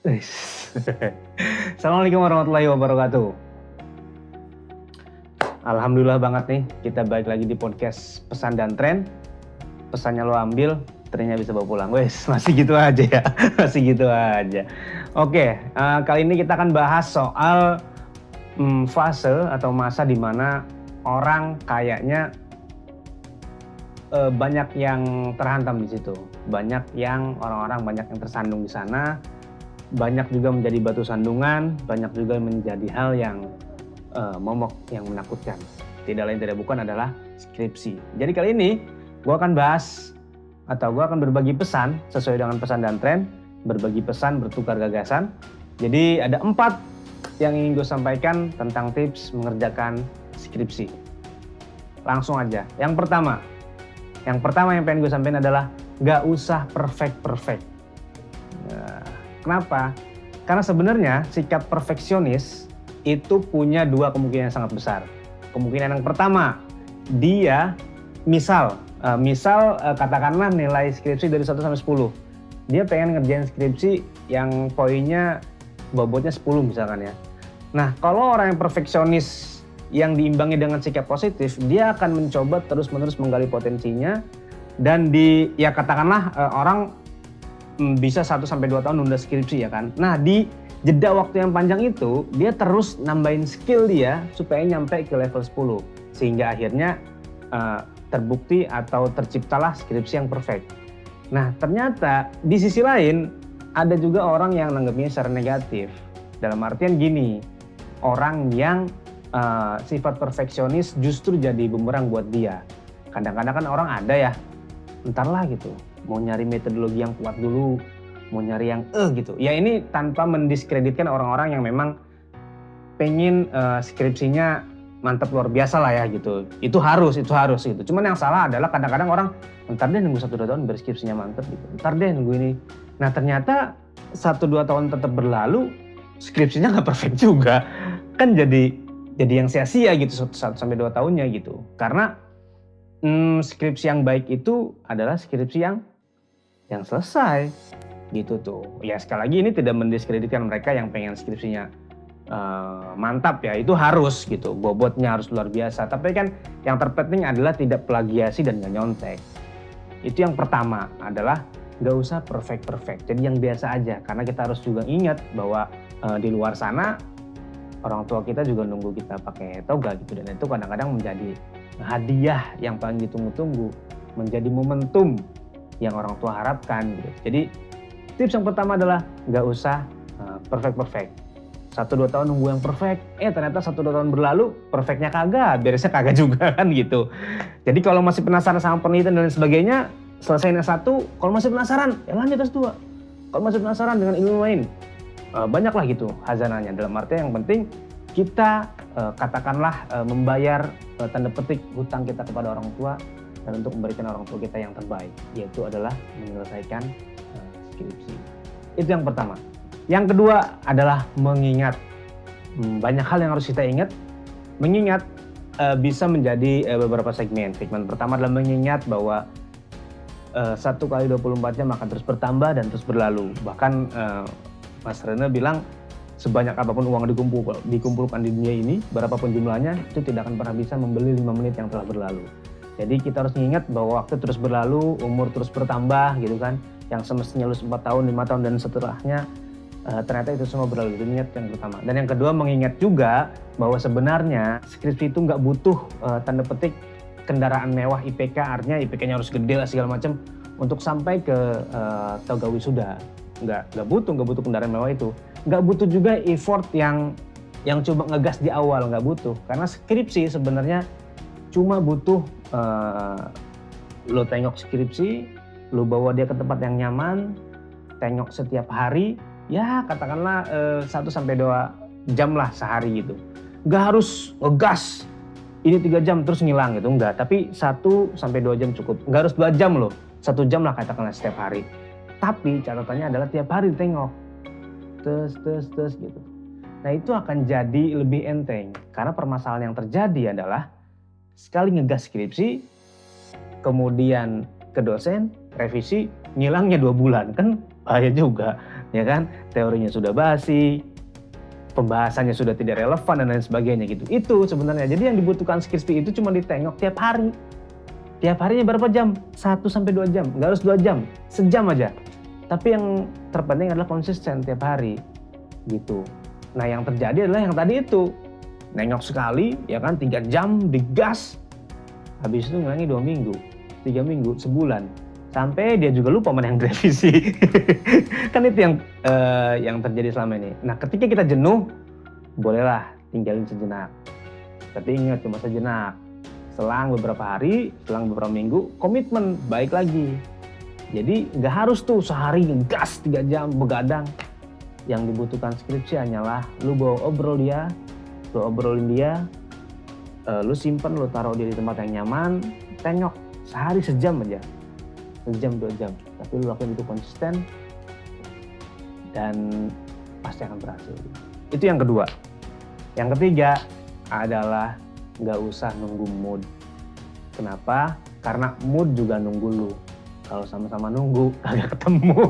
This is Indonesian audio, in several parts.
Assalamualaikum warahmatullahi wabarakatuh. Alhamdulillah banget nih, kita balik lagi di podcast Pesan dan Tren. Pesannya lo ambil, trennya bisa bawa pulang. Wes, masih gitu aja ya, masih gitu aja. Oke, kali ini kita akan bahas soal fase atau masa di mana orang kayaknya banyak yang terhantam di situ, banyak yang banyak yang tersandung di sana, banyak juga menjadi batu sandungan, banyak juga menjadi hal yang momok yang menakutkan. Tidak lain tidak bukan adalah skripsi. Jadi kali ini gue akan bahas atau gue akan berbagi pesan sesuai dengan pesan dan tren, berbagi pesan bertukar gagasan. Jadi ada 4 yang ingin gue sampaikan tentang tips mengerjakan skripsi. Langsung aja. Yang pertama yang pengen gue sampaikan adalah gak usah perfect. Nah, kenapa? Karena sebenarnya sikap perfeksionis itu punya 2 kemungkinan yang sangat besar. Kemungkinan yang pertama, dia misal katakanlah nilai skripsi dari 1 sampai 10. Dia pengen ngerjain skripsi yang poinnya bobotnya 10 misalkan ya. Nah, kalau orang yang perfeksionis yang diimbangi dengan sikap positif, dia akan mencoba terus-menerus menggali potensinya dan katakanlah orang bisa 1 sampai 2 tahun nunda skripsi ya kan. Nah, di jeda waktu yang panjang itu, dia terus nambahin skill dia supaya nyampe ke level 10. Sehingga akhirnya terbukti atau terciptalah skripsi yang perfect. Nah, ternyata di sisi lain, ada juga orang yang nanggapnya secara negatif. Dalam artian gini, orang yang sifat perfeksionis justru jadi bumerang buat dia. Kadang-kadang kan orang ada ya, entarlah gitu, mau nyari metodologi yang kuat dulu, mau nyari yang gitu. Ya ini tanpa mendiskreditkan orang-orang yang memang pengen skripsinya mantap luar biasa lah ya gitu. Itu harus gitu. Cuman yang salah adalah kadang-kadang orang entar deh nunggu 1-2 tahun biar skripsinya mantap gitu. Entar deh nunggu ini. Nah ternyata 1-2 tahun tetap berlalu, skripsinya nggak perfect juga. Kan jadi yang sia-sia gitu 1-2 tahunnya gitu. Karena skripsi yang baik itu adalah skripsi yang selesai gitu tuh. Ya sekali lagi ini tidak mendiskreditkan mereka yang pengen skripsinya mantap ya, itu harus gitu, bobotnya harus luar biasa. Tapi kan yang terpenting adalah tidak plagiasi dan gak nyontek. Itu yang pertama adalah gak usah perfect. Jadi yang biasa aja, karena kita harus juga ingat bahwa di luar sana orang tua kita juga nunggu kita pakai toga gitu, dan itu kadang-kadang menjadi hadiah yang paling ditunggu-tunggu, menjadi momentum yang orang tua harapkan gitu. Jadi tips yang pertama adalah gak usah perfect. 1-2 tahun nunggu yang perfect, ternyata 1-2 tahun berlalu perfectnya kagak, beresnya kagak juga kan gitu. Jadi kalau masih penasaran sama penelitian dan lain sebagainya, selesaiin S1, kalau masih penasaran ya lanjut S2. Kalau masih penasaran dengan ilmu lain, banyaklah gitu hazanahnya. Dalam artian yang penting kita katakanlah membayar tanda petik hutang kita kepada orang tua, dan untuk memberikan orang tua kita yang terbaik, yaitu adalah menyelesaikan skripsi. Itu yang pertama. Yang kedua adalah mengingat. Banyak hal yang harus kita ingat. Mengingat bisa menjadi beberapa segmen. Segmen pertama adalah mengingat bahwa 1 kali 24 jam akan terus bertambah dan terus berlalu. Bahkan Mas Rene bilang sebanyak apapun uang dikumpulkan di dunia ini, berapapun jumlahnya, itu tidak akan pernah bisa membeli 5 menit yang telah berlalu. Jadi kita harus mengingat bahwa waktu terus berlalu, umur terus bertambah gitu kan. Yang semestinya lulus 4 tahun, 5 tahun dan setelahnya, ternyata itu semua berlalu. Itu ingat yang pertama. Dan yang kedua mengingat juga bahwa sebenarnya skripsi itu nggak butuh tanda petik kendaraan mewah IPK, artinya IPK-nya harus gede lah segala macam untuk sampai ke toga wisuda. Nggak butuh kendaraan mewah itu. Nggak butuh juga effort yang coba ngegas di awal, nggak butuh. Karena skripsi sebenarnya cuma butuh lo tengok skripsi, lo bawa dia ke tempat yang nyaman, tengok setiap hari, ya katakanlah 1-2 jam lah sehari gitu. Nggak harus ngegas, ini 3 jam terus ngilang gitu, enggak. Tapi 1-2 jam cukup, nggak harus 2 jam loh, 1 jam lah katakanlah setiap hari. Tapi catatannya adalah tiap hari tengok, tes gitu. Nah itu akan jadi lebih enteng, karena permasalahan yang terjadi adalah sekali ngegas skripsi, kemudian ke dosen, revisi, ngilangnya 2 bulan, kan bahaya juga. ya kan? Teorinya sudah basi, pembahasannya sudah tidak relevan dan lain sebagainya gitu. Itu sebenarnya. Jadi yang dibutuhkan Skripsi itu cuma ditengok tiap hari. Tiap harinya berapa jam? 1-2 jam. Nggak harus 2 jam, sejam aja. Tapi yang terpenting adalah konsisten tiap hari gitu. Nah yang terjadi adalah yang tadi itu. Nengok sekali, ya kan 3 jam, digas. Habis itu ngilangi 2 minggu, 3 minggu, sebulan. Sampai dia juga lupa mana yang direvisi. Kan itu yang terjadi selama ini. Nah ketika kita jenuh, bolehlah tinggalin sejenak. Tapi ingat cuma sejenak. Selang beberapa hari, selang beberapa minggu, komitmen baik lagi. Jadi nggak harus tuh sehari ngegas 3 jam begadang. Yang dibutuhkan Skripsi hanyalah lu bawa lu obrolin dia, lu simpen, lu taruh dia di tempat yang nyaman, tengok sehari sejam aja. Sejam 2 jam, tapi lu lakuin itu konsisten dan pasti akan berhasil. Itu yang kedua. Yang ketiga adalah nggak usah nunggu mood. Kenapa? Karena mood juga nunggu lu. Kalau sama-sama nunggu kagak ketemu.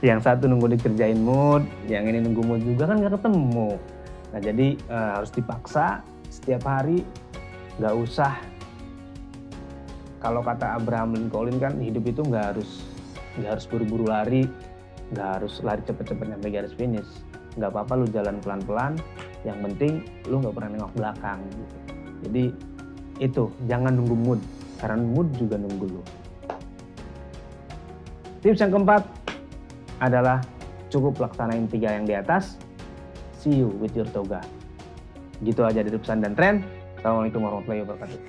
Yang satu nunggu dikerjain mood, yang ini nunggu mood juga kan nggak ketemu. Nah jadi harus dipaksa setiap hari, nggak usah. Kalau kata Abraham Lincoln kan hidup itu nggak harus buru-buru lari, nggak harus lari cepet-cepet sampai garis finish. Nggak apa-apa lu jalan pelan-pelan, yang penting lu nggak pernah nengok belakang. Gitu. Jadi itu jangan nunggu mood, karena mood juga nunggu lu. Tips yang keempat adalah cukup laksanain 3 yang di atas. See you with your toga. Gitu aja dari pesan dan tren. Assalamualaikum warahmatullahi wabarakatuh.